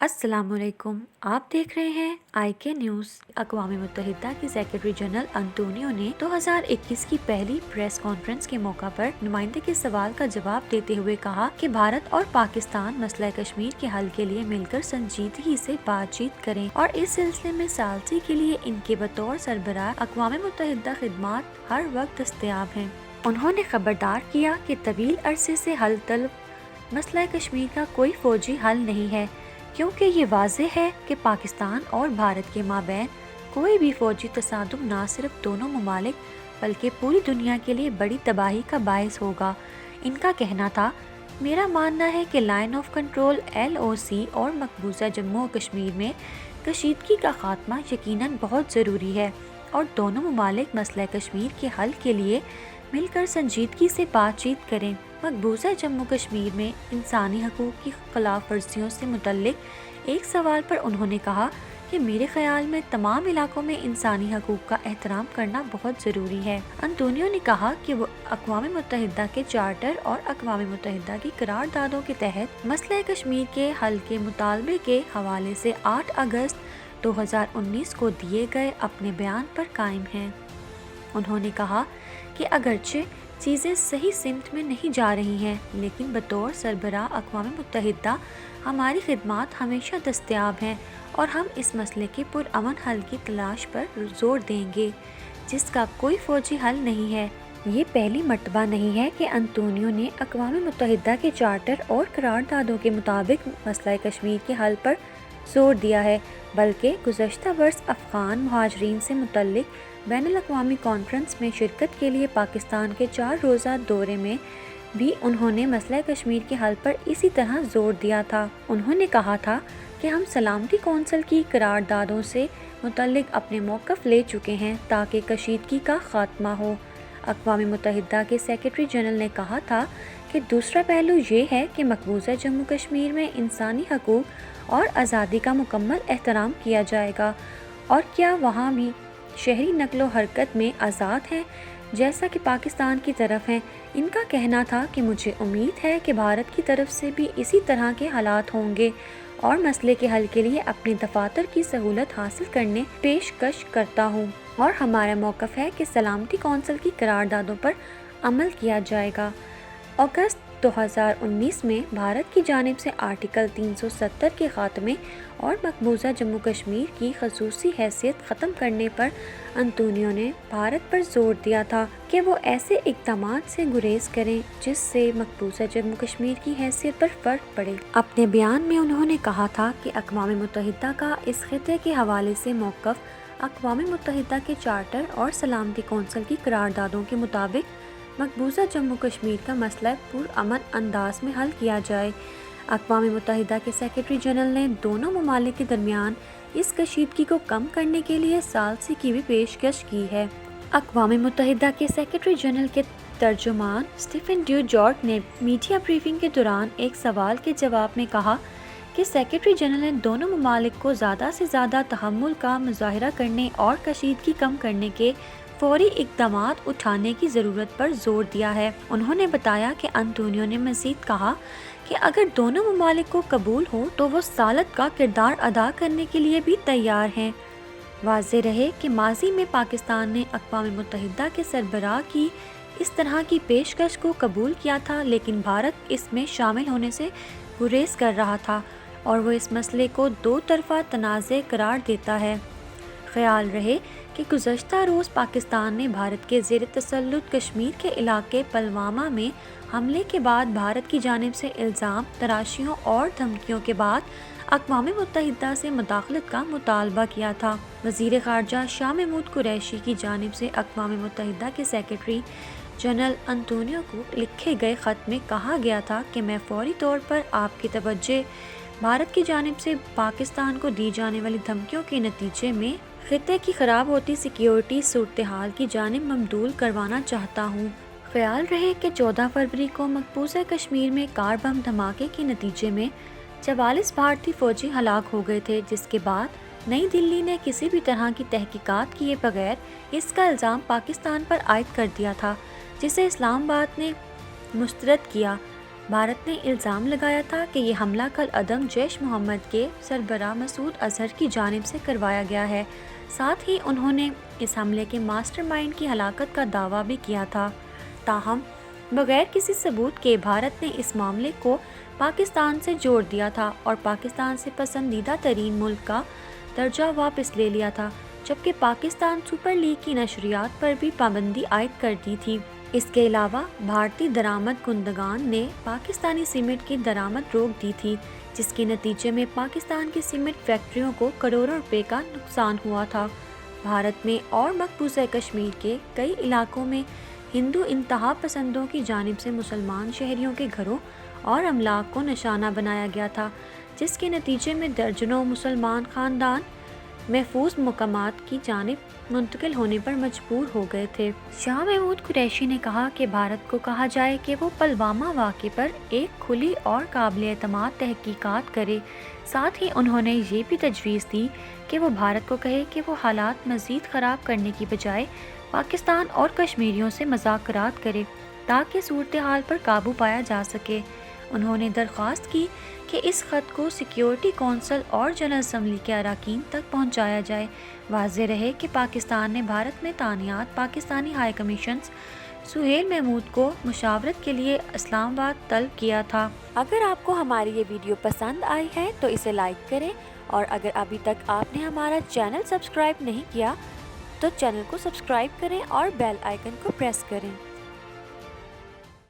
अस्सलाम वालेकुम। आप देख रहे हैं IK न्यूज़। अक़वाम मुत्तहिदा की सेक्रेटरी जनरल अंतोनियो ने 2021 की पहली प्रेस कॉन्फ्रेंस के मौका पर नुमाइंदे के सवाल का जवाब देते हुए कहा कि भारत और पाकिस्तान मसला कश्मीर के हल के लिए मिलकर संजीदगी से बातचीत करें और इस सिलसिले में सालसी के लिए इनके बतौर सरबराह अक़वाम मुत्तहिदा खिदमात हर वक्त दस्तयाब हैं। उन्होंने खबरदार किया कि तवील अरसे से हल तलब मसला कश्मीर का कोई फौजी हल नहीं है, क्योंकि ये वाज़ेह है कि पाकिस्तान और भारत के माबैन कोई भी फौजी तसादुम ना सिर्फ दोनों ममालिक बल्कि पूरी दुनिया के लिए बड़ी तबाही का बायस होगा। इनका कहना था, मेरा मानना है कि लाइन ऑफ कंट्रोल LOC और मकबूजा जम्मू और कश्मीर में कशीदगी का खात्मा यकीनन बहुत ज़रूरी है और दोनों ममालिक मसला कश्मीर के हल के लिए मिलकर संजीदगी से बातचीत करें। मकबूजा जम्मू कश्मीर में इंसानी हकूक़ की खिलाफ वर्जियों से मुतल्लिक एक सवाल पर उन्होंने कहा कि मेरे ख्याल में तमाम इलाकों में इंसानी हकूक़ का एहतराम करना बहुत ज़रूरी है। अंतोनियो ने कहा कि वो अक़वाम मुत्तहिदा के चार्टर और अक़वाम मुत्तहिदा की करारदादों के तहत मसला कश्मीर के हल के मुतालबे के हवाले से 8 अगस्त 2019 को दिए गए अपने बयान पर कायम हैं। उन्होंने कहा कि अगरचे चीज़ें सही सिमत में नहीं जा रही हैं, लेकिन बतौर सरबराह अक़वाम मुत्तहिदा हमारी खिदमात हमेशा दस्तयाब हैं और हम इस मसले के पुरअमन हल की तलाश पर जोर देंगे, जिसका कोई फ़ौजी हल नहीं है। ये पहली मर्तबा नहीं है कि अंतोनियो ने अक़वाम मुत्तहिदा के चार्टर और करारदादों के मुताबिक मसला कश्मीर के हल पर जोर दिया है, बल्कि गुज़श्ता वर्ष अफ़गान मुहाजिरीन से मुतल्लिक बैनुल-अक़वामी कॉन्फ्रेंस में शिरकत के लिए पाकिस्तान के 4 रोज़ा दौरे में भी उन्होंने मसला कश्मीर के हल पर इसी तरह जोर दिया था। उन्होंने कहा था कि हम सलामती कौंसिल की करारदादों से मुतल्लिक अपने मौक़िफ़ ले चुके हैं ताकि कशीदगी का खात्मा हो। अक़वाम मुत्तहिदा के सेक्रेटरी जनरल ने कहा था कि दूसरा पहलू ये है कि मकबूजा जम्मू कश्मीर में इंसानी हकूक़ और आज़ादी का मुकम्मल एहतराम किया जाएगा और क्या वहाँ भी शहरी नकलो हरकत में आज़ाद हैं जैसा कि पाकिस्तान की तरफ हैं। इनका कहना था कि मुझे उम्मीद है कि भारत की तरफ से भी इसी तरह के हालात होंगे और मसले के हल के लिए अपने दफातर की सहूलत हासिल करने पेशकश करता हूँ और हमारा मौक़िफ़ है कि सलामती कौंसिल की करारदादों पर अमल किया जाएगा। अगस्त 2019 में भारत की जानिब से आर्टिकल 370 के ख़ात्मे और मकबूजा जम्मू कश्मीर की ख़ुसूसी हैसियत ख़त्म करने पर अंतोनियो ने भारत पर जोर दिया था कि वो ऐसे इक़दामात से गुरेज़ करें जिससे मकबूजा जम्मू कश्मीर की हैसियत पर फ़र्क पड़े। अपने बयान में उन्होंने कहा था कि अक़वाम मुत्तहिदा का इस ख़ित्ते के हवाले से मौक़िफ़ अक़वाम मुत्तहिदा के चार्टर और सलामती कौंसिल की करारदादों के मुताबिक मकबूजा जम्मू कश्मीर का मसला पुरअमन अंदाज में हल किया जाए। अक़वाम मुत्तहिदा के सेक्रेटरी जनरल ने दोनों ममालिक के दरमियान इस कशीदगी को कम करने के लिए सालसी की भी पेशकश की है। अक़वाम मुत्तहिदा के सेक्रेटरी जनरल के तर्जुमान स्टीफन ड्यूजार्ट ने मीडिया ब्रीफिंग के दौरान एक सवाल के जवाब में कहा कि सेक्रेटरी जनरल ने दोनों ममालिक को ज़्यादा से ज़्यादा तहम्मुल का मुज़ाहिरा करने और कशीदगी कम करने के फौरी इक़दामात उठाने की ज़रूरत पर जोर दिया है। उन्होंने बताया कि अंतोनियो ने मज़ीद कहा कि अगर दोनों ममालिक को कबूल हो तो वो सालत का किरदार अदा करने के लिए भी तैयार हैं। वाज़ेह रहे कि माजी में पाकिस्तान ने अक़वाम मुत्तहिदा के सरबराह की इस तरह की पेशकश को कबूल किया था, लेकिन भारत इसमें शामिल होने से गुरेज़ कर रहा था और वो इस मसले को दो तरफ़ा तनाज़े करार देता है। ख्याल रहे कि गुज़श्ता रोज़ पाकिस्तान ने भारत के ज़ेर तसल्लुत कश्मीर के इलाके पुलवामा में हमले के बाद भारत की जानिब से इल्ज़ाम तराशियों और धमकियों के बाद अक़वाम मुत्तहिदा से मुदाखलत का मुतालबा किया था। वज़ीर ख़ारजा शाह महमूद कुरैशी की जानिब से अक़वाम मुत्तहिदा के सेक्रेटरी जनरल अंतोनियो को लिखे गए ख़त में कहा गया था कि मैं फ़ौरी तौर पर आपकी तवज्जो भारत की जानिब से पाकिस्तान को दी जाने वाली धमकियों के नतीजे में खित्ते की ख़राब होती सिक्योरिटी सूरत हाल की जानिब मबदूल करवाना चाहता हूँ। ख्याल रहे कि 14 फरवरी को मकबूजा कश्मीर में कार बम धमाके के नतीजे में 44 भारतीय फ़ौजी हलाक हो गए थे, जिसके बाद نئی دلی نے کسی بھی طرح کی تحقیقات کیے بغیر اس کا الزام پاکستان پر عائد کر دیا تھا، جسے اسلام آباد نے مسترد کیا۔ بھارت نے الزام لگایا تھا کہ یہ حملہ کالعدم جیش محمد کے سربراہ مسعود اظہر کی جانب سے کروایا گیا ہے۔ ساتھ ہی انہوں نے اس حملے کے ماسٹر مائنڈ کی ہلاکت کا دعویٰ بھی کیا تھا۔ تاہم بغیر کسی ثبوت کے بھارت نے اس معاملے کو پاکستان سے جوڑ دیا تھا اور پاکستان سے پسندیدہ ترین ملک کا درجہ واپس لے لیا تھا، جبکہ پاکستان سپر لیگ کی نشریات پر بھی پابندی عائد کر دی تھی۔ اس کے علاوہ بھارتی درآمد کنندگان نے پاکستانی سیمنٹ کی درآمد روک دی تھی، جس کے نتیجے میں پاکستان کی سیمنٹ فیکٹریوں کو کروڑوں روپے کا نقصان ہوا تھا۔ بھارت میں اور مقبوضہ کشمیر کے کئی علاقوں میں ہندو انتہا پسندوں کی جانب سے مسلمان شہریوں کے گھروں اور املاک کو نشانہ بنایا گیا تھا، جس کے نتیجے میں درجنوں مسلمان خاندان محفوظ مقامات کی جانب منتقل ہونے پر مجبور ہو گئے تھے۔ شاہ محمود قریشی نے کہا کہ بھارت کو کہا جائے کہ وہ پلوامہ واقعے پر ایک کھلی اور قابل اعتماد تحقیقات کرے۔ ساتھ ہی انہوں نے یہ بھی تجویز دی کہ وہ بھارت کو کہے کہ وہ حالات مزید خراب کرنے کی بجائے پاکستان اور کشمیریوں سے مذاکرات کرے تاکہ صورتحال پر قابو پایا جا سکے۔ انہوں نے درخواست کی کہ اس خط کو سیکیورٹی کونسل اور جنرل اسمبلی کے اراکین تک پہنچایا جائے۔ واضح رہے کہ پاکستان نے بھارت میں تعینات پاکستانی ہائی کمیشن سہیل محمود کو مشاورت کے لیے اسلام آباد طلب کیا تھا۔ اگر آپ کو ہماری یہ ویڈیو پسند آئی ہے تو اسے لائک کریں، اور اگر ابھی تک آپ نے ہمارا چینل سبسکرائب نہیں کیا تو چینل کو سبسکرائب کریں اور بیل آئیکن کو پریس کریں۔